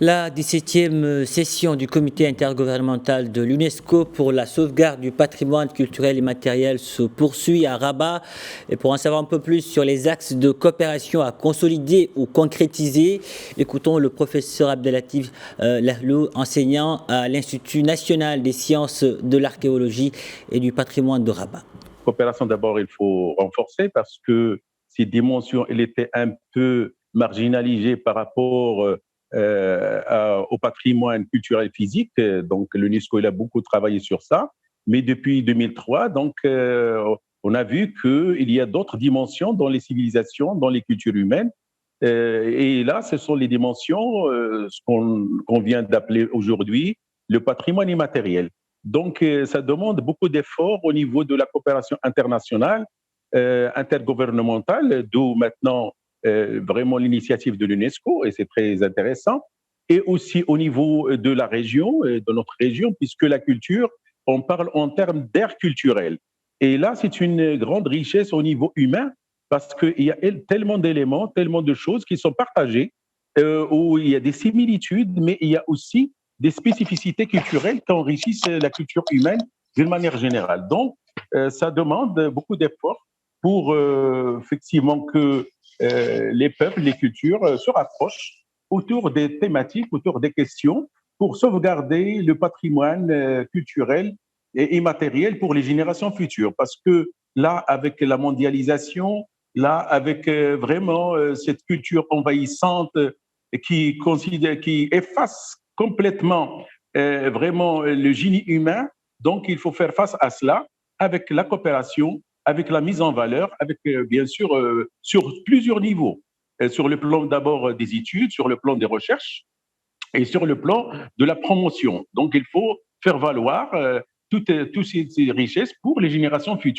La 17e session du comité intergouvernemental de l'UNESCO pour la sauvegarde du patrimoine culturel et matériel se poursuit à Rabat. Et pour en savoir un peu plus sur les axes de coopération à consolider ou concrétiser, écoutons le professeur Abdelatif Lahlou, enseignant à l'Institut national des sciences de l'archéologie et du patrimoine de Rabat. Coopération, d'abord, il faut renforcer parce que ces dimensions, elle était un peu marginalisée par rapport au patrimoine culturel physique. Donc, l'UNESCO, il a beaucoup travaillé sur ça. Mais depuis 2003, donc, on a vu qu'il y a d'autres dimensions dans les civilisations, dans les cultures humaines. Et là, ce sont les dimensions, ce qu'on vient d'appeler aujourd'hui le patrimoine immatériel. Donc, ça demande beaucoup d'efforts au niveau de la coopération internationale, intergouvernementale, d'où maintenant vraiment l'initiative de l'UNESCO, et c'est très intéressant, et aussi au niveau de la région, de notre région, puisque la culture, on parle en termes d'aire culturelle. Et là, c'est une grande richesse au niveau humain, parce qu'il y a tellement d'éléments, tellement de choses qui sont partagées, où il y a des similitudes, mais il y a aussi des spécificités culturelles qui enrichissent la culture humaine d'une manière générale. Donc, ça demande beaucoup d'efforts pour effectivement que les peuples, les cultures se rapprochent autour des thématiques, autour des questions, pour sauvegarder le patrimoine culturel et immatériel pour les générations futures. Parce que là, avec la mondialisation, là, avec vraiment cette culture envahissante qui efface complètement vraiment le génie humain. Donc, il faut faire face à cela avec la coopération, avec la mise en valeur, avec bien sûr sur plusieurs niveaux. Sur le plan d'abord des études, sur le plan des recherches et sur le plan de la promotion. Donc, il faut faire valoir toutes ces richesses pour les générations futures.